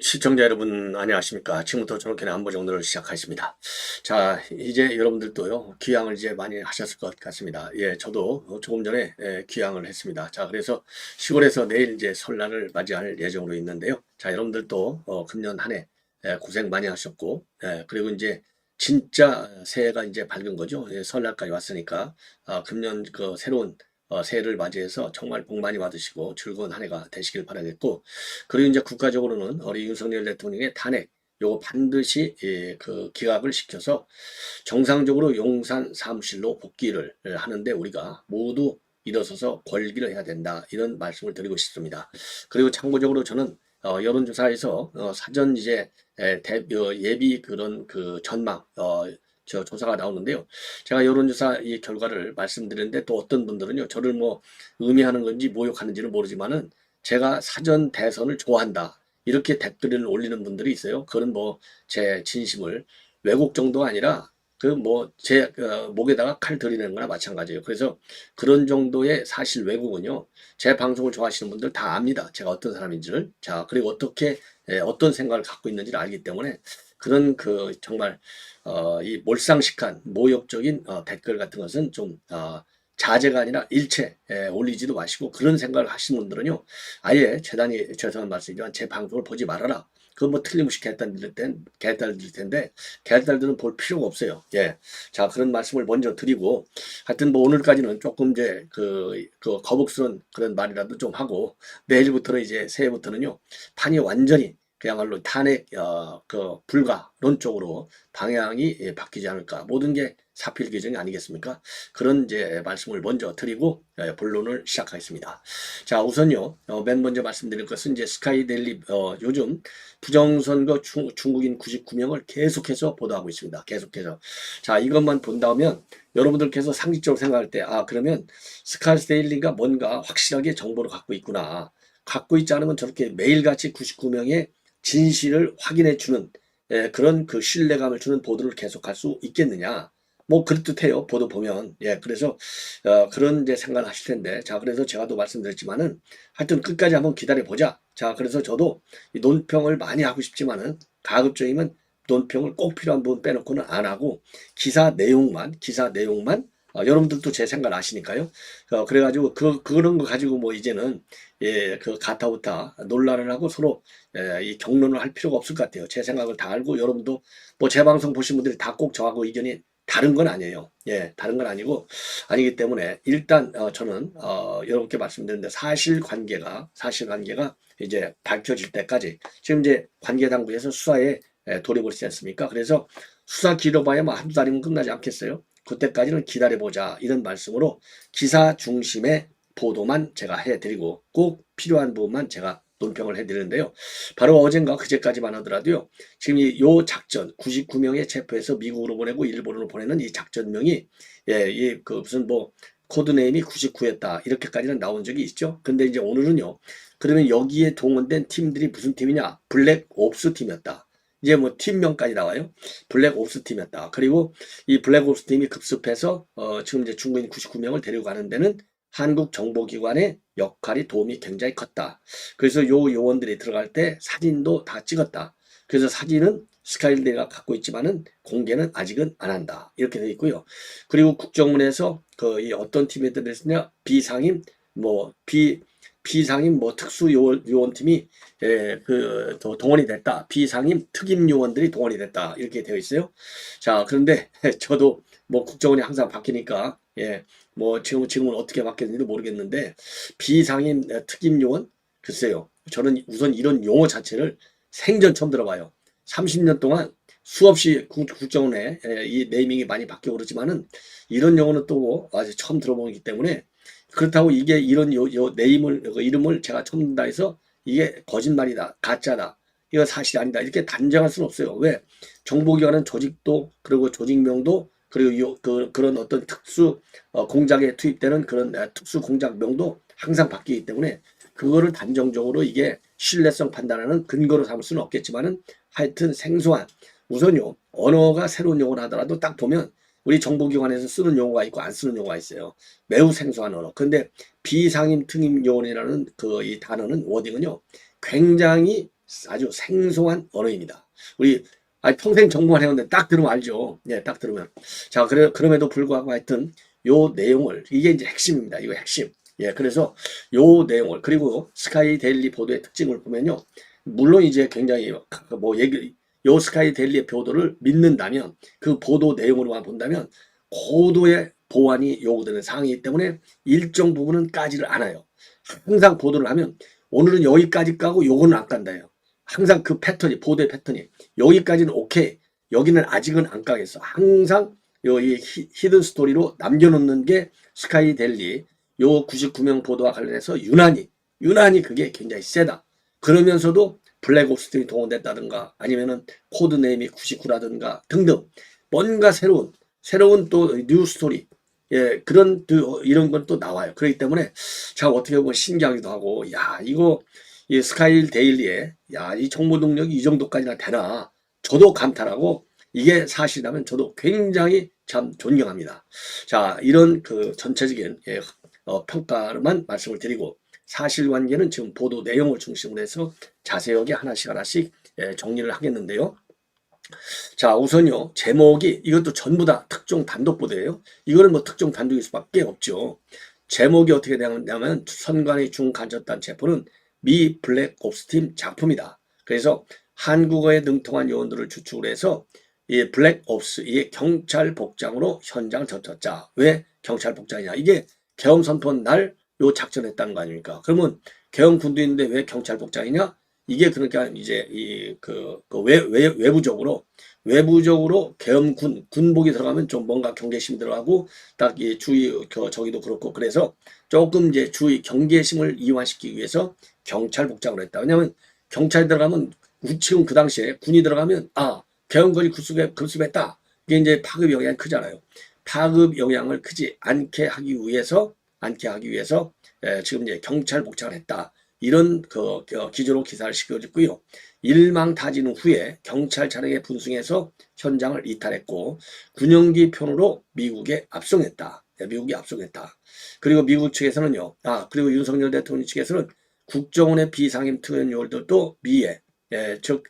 시청자 여러분 안녕하십니까. 지금부터 저녁에 안보 정도를 시작하겠습니다. 자, 이제 여러분들도요 귀향을 이제 많이 하셨을 것 같습니다. 예, 저도 조금 전에 귀향을 했습니다. 자, 그래서 시골에서 내일 이제 설날을 맞이할 예정으로 있는데요. 자, 여러분들도 금년 한 해 고생 많이 하셨고, 그리고 이제 진짜 새해가 이제 밝은 거죠. 예, 설날까지 왔으니까 금년 그 새로운 새해를 맞이해서 정말 복 많이 받으시고 즐거운 한 해가 되시길 바라겠고, 그리고 이제 국가적으로는 우리 윤석열 대통령의 탄핵 요거 반드시 그 기각을 시켜서 정상적으로 용산 사무실로 복귀를 하는데 우리가 모두 일어서서 권리를 해야 된다, 이런 말씀을 드리고 싶습니다. 그리고 참고적으로 저는 여론조사에서 사전 이제 예비 그런 그 전망 저 조사가 나오는데요. 제가 여론조사 이 결과를 말씀드리는데 또 어떤 분들은요 저를 뭐 의미하는 건지 모욕하는지는 모르지만은 제가 사전 대선을 좋아한다, 이렇게 댓글을 올리는 분들이 있어요. 그건 뭐 제 진심을 왜곡 정도가 아니라 그 뭐 제 목에다가 칼 들이는 거나 마찬가지예요. 그래서 그런 정도의 사실 왜곡은요 제 방송을 좋아하시는 분들 다 압니다, 제가 어떤 사람인지를. 자, 그리고 어떻게 어떤 생각을 갖고 있는지를 알기 때문에 그런 그 정말 이 몰상식한 모욕적인 댓글 같은 것은 좀 자제가 아니라 일체 올리지도 마시고, 그런 생각을 하시는 분들은요 아예 재단이 죄송한 말씀이지만 제 방송을 보지 말아라. 그건 뭐 틀림없이 개딸 들 텐데 개딸들은 볼 필요가 없어요. 예. 자, 그런 말씀을 먼저 드리고, 하여튼 뭐 오늘까지는 조금 이제 그 거북스러운 그런 말이라도 좀 하고, 내일부터는 이제 새해부터는요 판이 완전히 그야말로 탄핵 그 불가론 쪽으로 방향이 바뀌지 않을까. 모든 게 사필 규정이 아니겠습니까? 그런 이제 말씀을 먼저 드리고 본론을 시작하겠습니다. 자, 우선요 맨 먼저 말씀드릴 것은 이제 스카이데일리 요즘 부정선거 중국인 99명을 계속해서 보도하고 있습니다. 계속해서. 자, 이것만 본다면 여러분들께서 상식적으로 생각할 때 그러면 스카이데일리가 뭔가 확실하게 정보를 갖고 있구나. 갖고 있지 않으면 저렇게 매일같이 99명의 진실을 확인해 주는 그런 그 신뢰감을 주는 보도를 계속할 수 있겠느냐. 뭐 그럴듯해요, 보도 보면. 예, 그래서 그런 이제 생각을 하실 텐데, 자, 그래서 제가 또 말씀드렸지만은 하여튼 끝까지 한번 기다려 보자. 자, 그래서 저도 이 논평을 많이 하고 싶지만은 가급적이면 논평을 꼭 필요한 부분 빼놓고는 안 하고 기사 내용만 여러분들도 제 생각을 아시니까요. 그래가지고 그런 거 가지고 뭐 이제는 그 가타부타 논란을 하고 서로 이 경론을 할 필요가 없을 것 같아요. 제 생각을 다 알고 여러분도 뭐 제 방송 보신 분들이 다 꼭 저하고 의견이 다른 건 아니에요. 예, 다른 건 아니기 때문에 일단 저는 여러분께 말씀드렸는데 사실관계가 이제 밝혀질 때까지 지금 이제 관계당국에서 수사에 돌입을 했지 않습니까? 그래서 수사 길어봐야 뭐 한두 달이면 끝나지 않겠어요? 그때까지는 기다려보자, 이런 말씀으로 기사 중심의 보도만 제가 해드리고 꼭 필요한 부분만 제가 논평을 해드리는데요. 바로 어젠가 그제까지만 하더라도요 지금 요 작전 99명의 체포해서 미국으로 보내고 일본으로 보내는 이 작전명이 그 무슨 뭐 코드네임이 99였다 이렇게까지는 나온 적이 있죠. 근데 이제 오늘은요 그러면 여기에 동원된 팀들이 무슨 팀이냐, 블랙 옵스 팀이었다. 이제 뭐 팀명까지 나와요. 블랙 옵스 팀이었다. 그리고 이 블랙 옵스 팀이 급습해서 지금 이제 중국인 99명을 데리고 가는 데는 한국 정보기관의 역할이 도움이 굉장히 컸다. 그래서 요 요원들이 들어갈 때 사진도 다 찍었다. 그래서 사진은 스카이데일리가 갖고 있지만은 공개는 아직은 안 한다, 이렇게 되어 있고요. 그리고 국정원에서 이 어떤 팀에 들어있느냐, 비상임 뭐 특수 요원팀이 동원이 됐다. 비상임 특임 요원들이 동원이 됐다, 이렇게 되어 있어요. 자, 그런데 저도 뭐 국정원이 항상 바뀌니까 뭐 지금은 어떻게 바뀌었는지도 모르겠는데 비상임 특임 요원, 글쎄요. 저는 우선 이런 용어 자체를 생전 처음 들어봐요. 30년 동안 수없이 국정원에 이 네이밍이 많이 바뀌어 그러지만은 이런 용어는 또 아직 처음 들어보기 때문에, 그렇다고 이게 이런 이름을 제가 처음 듣다 해서 이게 거짓말이다, 가짜다, 이거 사실이 아니다, 이렇게 단정할 수는 없어요. 왜? 정보기관은 조직도 그리고 조직명도 그리고 그런 어떤 특수 공작에 투입되는 그런 특수 공작명도 항상 바뀌기 때문에 그거를 단정적으로 이게 신뢰성 판단하는 근거로 삼을 수는 없겠지만은 하여튼 생소한, 우선요 언어가 새로운 용어를 하더라도 딱 보면 우리 정보기관에서 쓰는 용어가 있고 안 쓰는 용어가 있어요. 매우 생소한 언어. 근데 비상임 특임 요원이라는 이 단어는 워딩은요 굉장히 아주 생소한 언어입니다. 우리 평생 정보만 해왔는데 딱 들으면 알죠. 예, 딱 들으면. 자, 그럼에도 불구하고 하여튼 요 내용을, 이게 이제 핵심입니다. 이거 핵심. 예, 그래서 요 내용을, 그리고 스카이 데일리 보도의 특징을 보면요. 물론 이제 굉장히 요 스카이 데일리의 보도를 믿는다면, 그 보도 내용으로만 본다면 고도의 보안이 요구되는 사항이기 때문에 일정 부분은 까지를 않아요. 항상 보도를 하면 오늘은 여기까지 까고 요거는 안 깐다요. 항상 그 패턴이, 보도의 패턴이 여기까지는 오케이, 여기는 아직은 안 까겠어. 항상 이 히든 스토리로 남겨놓는 게 스카이 델리 요 99명 보도와 관련해서 유난히 그게 굉장히 세다. 그러면서도 블랙옵스팀이 동원됐다든가 아니면은 코드네임이 99라든가 등등 뭔가 새로운 또 뉴스토리, 예, 그런 이런 건 또 나와요. 그렇기 때문에 참 어떻게 보면 신기하기도 하고, 야, 이거 이 스카이 데일리에 야, 이 정보 능력이 이 정도까지나 되나, 저도 감탄하고, 이게 사실이라면 저도 굉장히 참 존경합니다. 자, 이런 그 전체적인 평가로만 말씀을 드리고, 사실관계는 지금 보도 내용을 중심으로 해서 자세하게 하나씩 정리를 하겠는데요. 자, 우선요, 제목이, 이것도 전부 다 특종 단독 보도예요. 이거는 뭐 특종 단독일 수밖에 없죠. 제목이 어떻게 되냐면, 선관위 중간첩단 체포는 미 블랙옵스팀 작품이다. 그래서 한국어에 능통한 요원들을 주축으로 해서 이 블랙옵스, 이게 경찰 복장으로 현장을 젖혔자. 왜 경찰 복장이냐? 이게 계엄 선포 날 요 작전했다는 거 아닙니까? 그러면 계엄 군도 있는데 왜 경찰 복장이냐? 이게 그러니까 이제 외부적으로 계엄 군복이 들어가면 좀 뭔가 경계심이 들어가고, 딱 이 주의 저기도 그렇고, 그래서 조금 이제 주의 경계심을 이완시키기 위해서 경찰 복장을 했다. 왜냐하면 경찰이 들어가면, 지금 그 당시에 군이 들어가면 계엄군이 급습했다. 이게 이제 파급 영향이 크잖아요. 파급 영향을 크지 않게 하기 위해서 지금 이제 경찰 복장을 했다. 이런 기조로 기사를 실겨졌고요. 일망타진 후에 경찰 차량에 분승해서 현장을 이탈했고, 군용기 편으로 미국에 압송했다. 미국이 압송했다. 그리고 미국 측에서는요. 그리고 윤석열 대통령 측에서는 국정원의 비상임 특별 요원들도 미에, 즉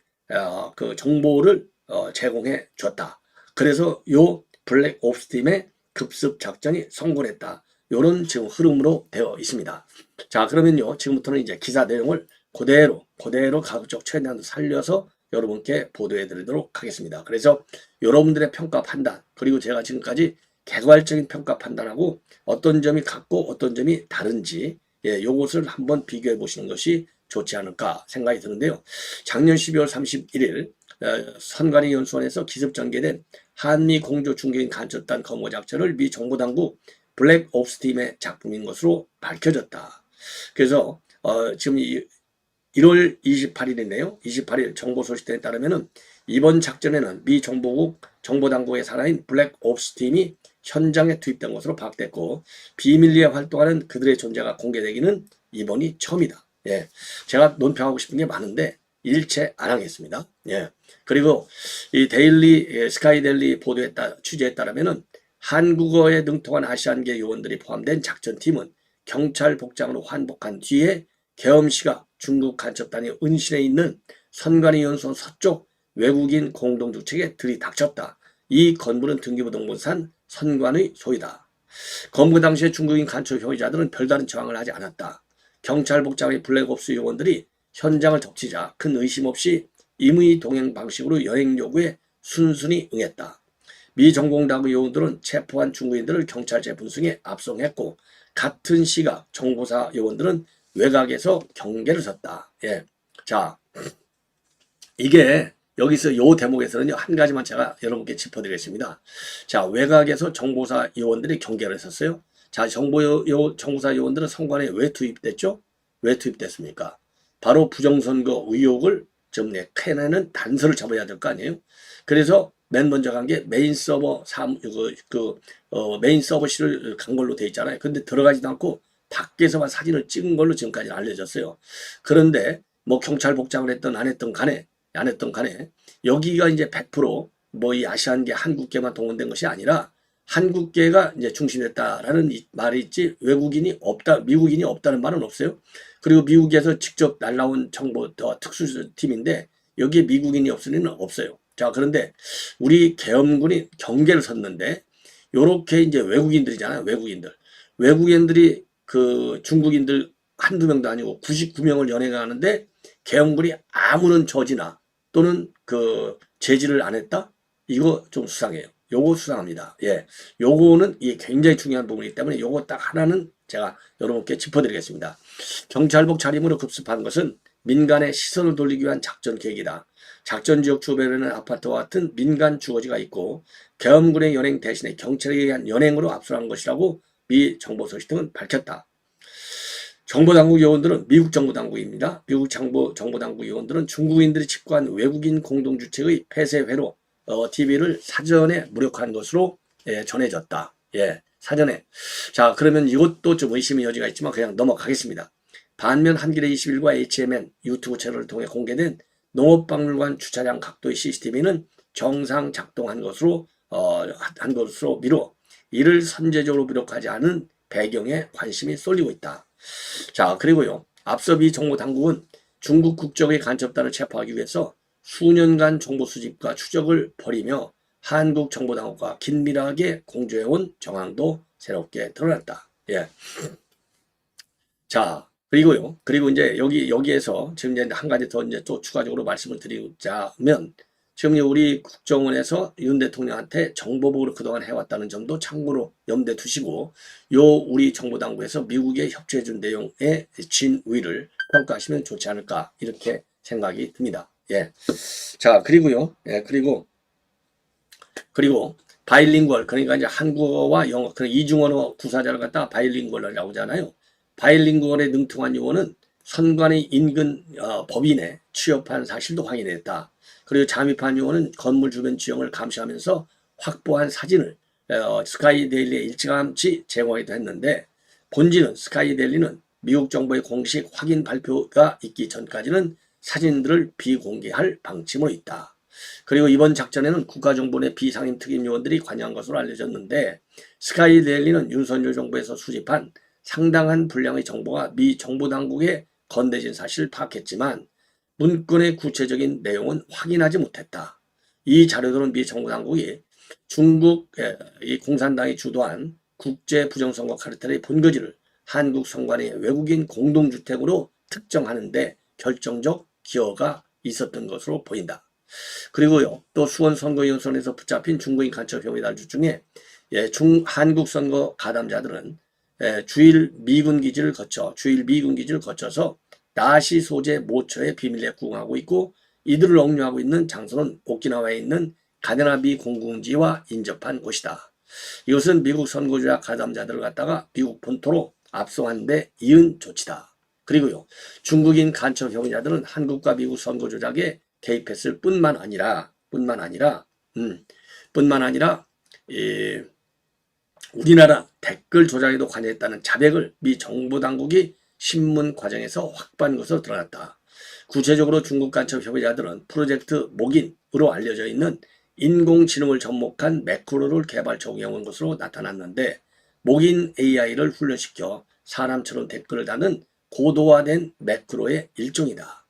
그 정보를 제공해 줬다. 그래서 요 블랙옵스 팀의 급습 작전이 성공했다. 요런 지금 흐름으로 되어 있습니다. 자, 그러면요, 지금부터는 이제 기사 내용을 그대로 가급적 최대한 살려서 여러분께 보도해 드리도록 하겠습니다. 그래서 여러분들의 평가 판단, 그리고 제가 지금까지 개괄적인 평가 판단하고 어떤 점이 같고 어떤 점이 다른지, 요것을 한번 비교해 보시는 것이 좋지 않을까 생각이 드는데요. 작년 12월 31일 선관위 연수원에서 기습 전개된 한미 공조 중개인 간첩단 검거 작전을 미 정보당국 블랙옵스 팀의 작품인 것으로 밝혀졌다. 그래서 지금 1월 28일인데요. 28일 정보 소식에 따르면은 이번 작전에는 미 정보당국의 산하인 블랙옵스 팀이 현장에 투입된 것으로 파악됐고, 비밀리에 활동하는 그들의 존재가 공개되기는 이번이 처음이다. 예, 제가 논평하고 싶은 게 많은데 일체 안 하겠습니다. 예, 그리고 이 스카이 데일리 취재에 따르면은 한국어에 능통한 아시안계 요원들이 포함된 작전팀은 경찰 복장으로 환복한 뒤에 계엄 시각 중국 간첩단이 은신해 있는 선관위 연수원 서쪽 외국인 공동주택에 들이닥쳤다. 이 건물은 등기부등본상 선관의 소유다. 검거 당시에 중국인 간첩 혐의자들은 별다른 저항을 하지 않았다. 경찰 복장의 블랙옵스 요원들이 현장을 덮치자 큰 의심 없이 임의 동행 방식으로 여행 요구에 순순히 응했다. 미 정보당국 요원들은 체포한 중국인들을 경찰제 분승에 압송했고, 같은 시각 정보사 요원들은 외곽에서 경계를 섰다. 예. 자, 이게 여기서 요 대목에서는요, 한 가지만 제가 여러분께 짚어드리겠습니다. 자, 외곽에서 정보사 요원들이 경계를 섰어요. 자, 정보사 요원들은 선관위에 왜 투입됐죠? 왜 투입됐습니까? 바로 부정선거 의혹을 좀 캐내는 단서를 잡아야 될 거 아니에요? 그래서 맨 먼저 간 게 메인 서버실을 간 걸로 돼 있잖아요. 근데 들어가지도 않고 밖에서만 사진을 찍은 걸로 지금까지 알려졌어요. 그런데 뭐 경찰 복장을 했던 안 했던 간에 여기가 이제 100% 뭐 이 아시안계 한국계만 동원된 것이 아니라 한국계가 이제 중심됐다라는 말이 있지 외국인이 없다, 미국인이 없다는 말은 없어요. 그리고 미국에서 직접 날라온 정보 특수팀인데 여기에 미국인이 없을 리는 없어요. 자, 그런데 우리 계엄군이 경계를 섰는데 요렇게 이제 외국인들이잖아요. 외국인들이 그 중국인들 한두 명도 아니고 99명을 연행하는데 계엄군이 아무런 저지나 또는 그 제지를 안 했다? 이거 좀 수상해요. 요거 수상합니다. 예. 요거는 이게 굉장히 중요한 부분이기 때문에 요거 딱 하나는 제가 여러분께 짚어드리겠습니다. 경찰복 차림으로 급습한 것은 민간의 시선을 돌리기 위한 작전 계획이다. 작전 지역 주변에는 아파트와 같은 민간 주거지가 있고 계엄군의 연행 대신에 경찰에 의한 연행으로 압수한 것이라고 미 정보소식 등은 밝혔다. 정보당국 요원들은 미국 정보당국입니다. 미국 정보당국 요원들은 중국인들이 집권한 외국인 공동주택의 폐쇄회로 TV를 사전에 무력화한 것으로 전해졌다. 예, 사전에. 자, 그러면 이것도 좀 의심의 여지가 있지만 그냥 넘어가겠습니다. 반면 한겨레 21과 HMN 유튜브 채널을 통해 공개된 농업박물관 주차장 각도의 CCTV는 정상 작동한 것으로 미뤄 이를 선제적으로 무력화하지 않은 배경에 관심이 쏠리고 있다. 자, 그리고요. 앞서 미 정보당국은 중국 국적의 간첩단을 체포하기 위해서 수년간 정보 수집과 추적을 벌이며 한국 정보당국과 긴밀하게 공조해온 정황도 새롭게 드러났다. 예. 자, 그리고요. 그리고 이제 여기에서 지금 이제 한 가지 더 이제 또 추가적으로 말씀을 드리자면 지금 우리 국정원에서 윤 대통령한테 정보보고를 그동안 해왔다는 점도 참고로 염두에 두시고 우리 정보당국에서 미국에 협조해준 내용의 진위를 평가하시면 좋지 않을까 이렇게 생각이 듭니다. 예. 자, 그리고요. 예, 그리고 바이링구얼 그러니까 이제 한국어와 영어 그런 이중언어 구사자를 갖다가 바이링구얼이라고 하잖아요. 바이링구얼에 능통한 요원은 선관위 인근 법인에 취업한 사실도 확인했다. 그리고 잠입한 요원은 건물 주변 지형을 감시하면서 확보한 사진을 스카이데일리에 일찌감치 제공하기도 했는데 본질은 스카이데일리는 미국 정부의 공식 확인 발표가 있기 전까지는 사진들을 비공개할 방침으로 있다. 그리고 이번 작전에는 국가정보원의 비상임 특임 요원들이 관여한 것으로 알려졌는데 스카이데일리는 윤석열 정부에서 수집한 상당한 분량의 정보가 미 정보당국에 건네진 사실을 파악했지만 문건의 구체적인 내용은 확인하지 못했다. 이 자료들은 미 정보당국이 중국 이 공산당이 주도한 국제 부정선거 카르텔의 본거지를 한국 선관위의 외국인 공동주택으로 특정하는데 결정적 기여가 있었던 것으로 보인다. 그리고요, 또 수원선거위원회에서 붙잡힌 중국인 간첩 혐의자들 중에 한국 선거 가담자들은 주일 미군 기지를 거쳐서 나시 소재 모처에 비밀리에 구궁하고 있고 이들을 억류하고 있는 장소는 오키나와에 있는 가데나비 공군지와 인접한 곳이다. 이것은 미국 선거조작 가담자들을 갖다가 미국 본토로 압송한 데 이은 조치다. 그리고요, 중국인 간첩 혐의자들은 한국과 미국 선거 조작에 개입했을 뿐만 아니라 우리나라 댓글 조작에도 관여했다는 자백을 미 정보당국이 신문 과정에서 확보한 것으로 드러났다. 구체적으로 중국 간첩 협의자들은 프로젝트 목인으로 알려져 있는 인공지능을 접목한 매크로를 개발 적용한 것으로 나타났는데 목인 AI를 훈련시켜 사람처럼 댓글을 다는 고도화된 매크로의 일종이다.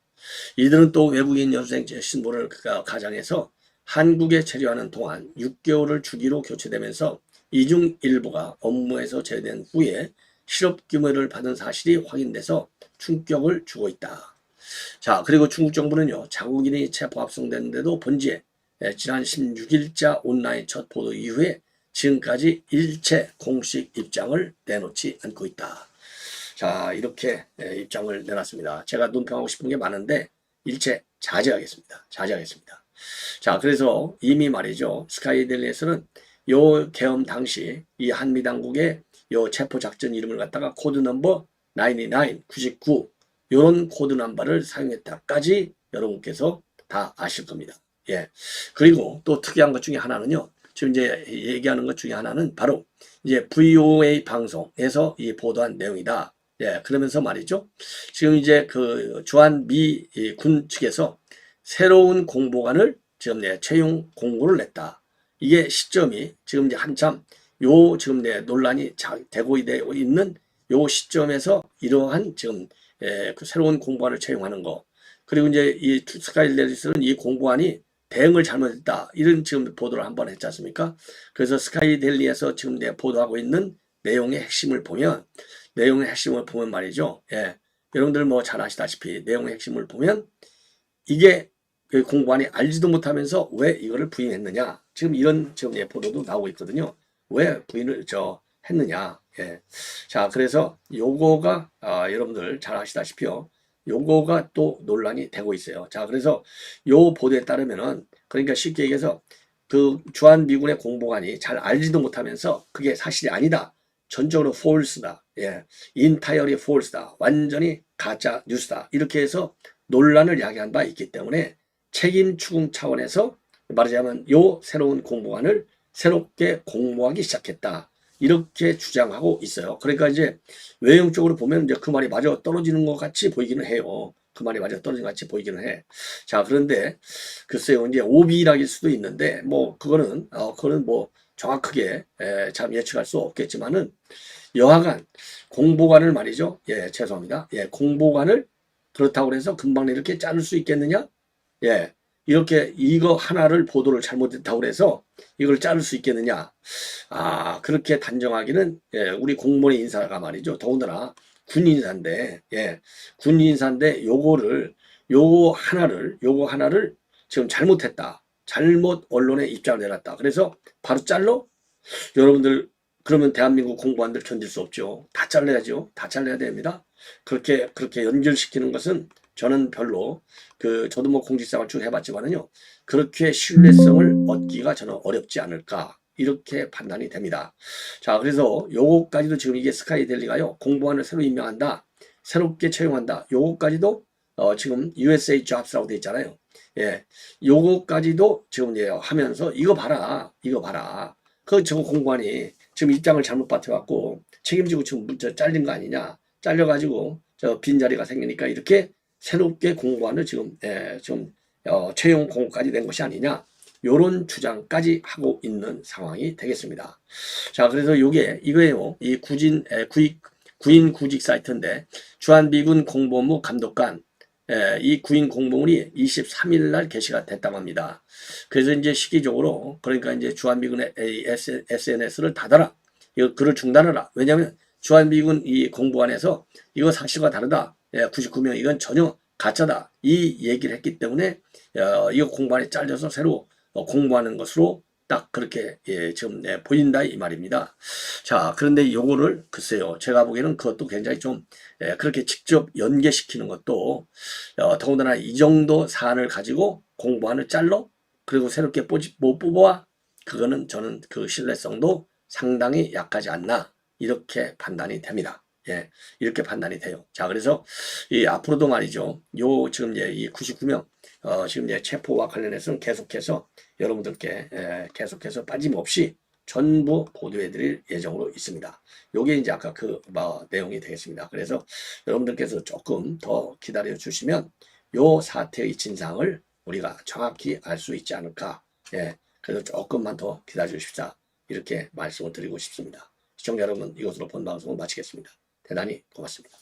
이들은 또 외국인 여수생 신분을 가장해서 한국에 체류하는 동안 6개월을 주기로 교체되면서 이 중 일부가 업무에서 제외된 후에 실업 규모를 받은 사실이 확인돼서 충격을 주고 있다. 자, 그리고 중국 정부는요, 자국인이 체포 압송됐는데도 본지에 지난 16일자 온라인 첫 보도 이후에 지금까지 일체 공식 입장을 내놓지 않고 있다. 자, 이렇게 입장을 내놨습니다. 제가 논평하고 싶은 게 많은데 일체 자제하겠습니다. 자, 그래서 이미 말이죠, 스카이델리에서는 요 계엄 당시 이 한미 당국의 요 체포 작전 이름을 갖다가 코드 넘버 99 요런 코드 넘버를 사용했다까지 여러분께서 다 아실 겁니다. 예. 그리고 또 특이한 것 중에 하나는요, 지금 이제 얘기하는 것 중에 하나는 바로 이제 VOA 방송에서 이 보도한 내용이다. 예. 그러면서 말이죠, 지금 이제 그 주한 미 군 측에서 새로운 공보관을 지금 채용 공고를 냈다. 이게 시점이 지금 이제 한참 요 지금 논란이 되고 있는 요 시점에서 이러한 지금 그 새로운 공보안을 채용하는 거, 그리고 이제 이 스카이델리스는 이 공보안이 대응을 잘못했다, 이런 지금 보도를 한번 했지 않습니까? 그래서 스카이델리에서 지금 보도하고 있는 내용의 핵심을 보면 말이죠. 예. 여러분들 뭐 잘 아시다시피 내용의 핵심을 보면 이게 그 공보안이 알지도 못하면서 왜 이거를 부인했느냐, 지금 이런 지금 보도도 나오고 있거든요. 왜 부인을 했느냐. 예. 자, 그래서 요거가 여러분들 잘 아시다시피요, 요거가 또 논란이 되고 있어요. 자, 그래서 요 보도에 따르면은, 그러니까 쉽게 얘기해서 그 주한 미군의 공보관이 잘 알지도 못하면서 그게 사실이 아니다, 전적으로 false다, 예, entirely false다, 완전히 가짜 뉴스다, 이렇게 해서 논란을 야기한 바 있기 때문에 책임 추궁 차원에서 말하자면 요 새로운 공보관을 새롭게 공모하기 시작했다, 이렇게 주장하고 있어요. 그러니까 이제 외형적으로 보면 이제 그 말이 맞아 떨어지는 것 같이 보이기는 해요. 그 말이 맞아 떨어지는 것 같이 보이기는 해. 자, 그런데 글쎄요, 이제 오비락일 수도 있는데 뭐 그거는 뭐 정확하게 참 예측할 수 없겠지만은, 여하간 공보관을 말이죠. 예, 죄송합니다. 예, 공보관을 그렇다고 해서 금방 이렇게 자를 수 있겠느냐? 예, 이렇게 이거 하나를 보도를 잘못했다고 해서 이걸 자를 수 있겠느냐? 그렇게 단정하기는, 예, 우리 공무원의 인사가 말이죠. 더군다나 군 인사인데, 예, 군 인사인데 요거 하나를 지금 잘못했다, 잘못 언론에 입장을 내놨다, 그래서 바로 잘로, 여러분들 그러면 대한민국 공무원들 견딜 수 없죠. 다 잘라야죠. 다 잘라야 됩니다. 그렇게 연결시키는 것은 저는 별로 저도 뭐 공직생활 쭉 해봤지만은요, 그렇게 신뢰성을 얻기가 저는 어렵지 않을까, 이렇게 판단이 됩니다. 자, 그래서 요거까지도 지금 이게 스카이델리가요, 공보안을 새로 임명한다, 새롭게 채용한다, 요거까지도 지금 USA Jobs라고 돼 있잖아요. 예, 요거까지도 지금 하면서 이거 봐라. 저거 공보안이 지금 입장을 잘못 받쳐갖고 책임지고 지금 잘린 거 아니냐, 잘려가지고 저 빈자리가 생기니까 이렇게 새롭게 공보안을 지금 채용 공고까지 낸 것이 아니냐, 요런 주장까지 하고 있는 상황이 되겠습니다. 자, 그래서 이거예요. 이 구인 구직 사이트인데, 주한미군 공보무 감독관, 이 구인 공보문이 23일 날 게시가 됐다고 합니다. 그래서 이제 시기적으로, 그러니까 이제 주한미군의 SNS를 닫아라, 이거 글을 중단하라. 왜냐하면 주한미군 이 공보안에서 이거 사실과 다르다, 99명 이건 전혀 가짜다, 이 얘기를 했기 때문에 이거 공보안에 잘려서 새로 공부하는 것으로 딱 그렇게 지금 보인다, 이 말입니다. 자, 그런데 요거를 글쎄요, 제가 보기에는 그것도 굉장히 좀 그렇게 직접 연계시키는 것도, 더군다나 이 정도 사안을 가지고 공보안을 잘러 그리고 새롭게 뽑아, 그거는 저는 그 신뢰성도 상당히 약하지 않나, 이렇게 판단이 됩니다. 예, 이렇게 판단이 돼요. 자, 그래서 이 앞으로도 말이죠, 요 지금 이 99명 지금 체포와 관련해서는 계속해서 여러분들께 계속해서 빠짐없이 전부 보도해 드릴 예정으로 있습니다. 요게 이제 아까 내용이 되겠습니다. 그래서 여러분들께서 조금 더 기다려 주시면 요 사태의 진상을 우리가 정확히 알 수 있지 않을까. 예, 그래서 조금만 더 기다려 주십사, 이렇게 말씀을 드리고 싶습니다. 시청자 여러분, 이것으로 본 방송을 마치겠습니다. 대단히 고맙습니다.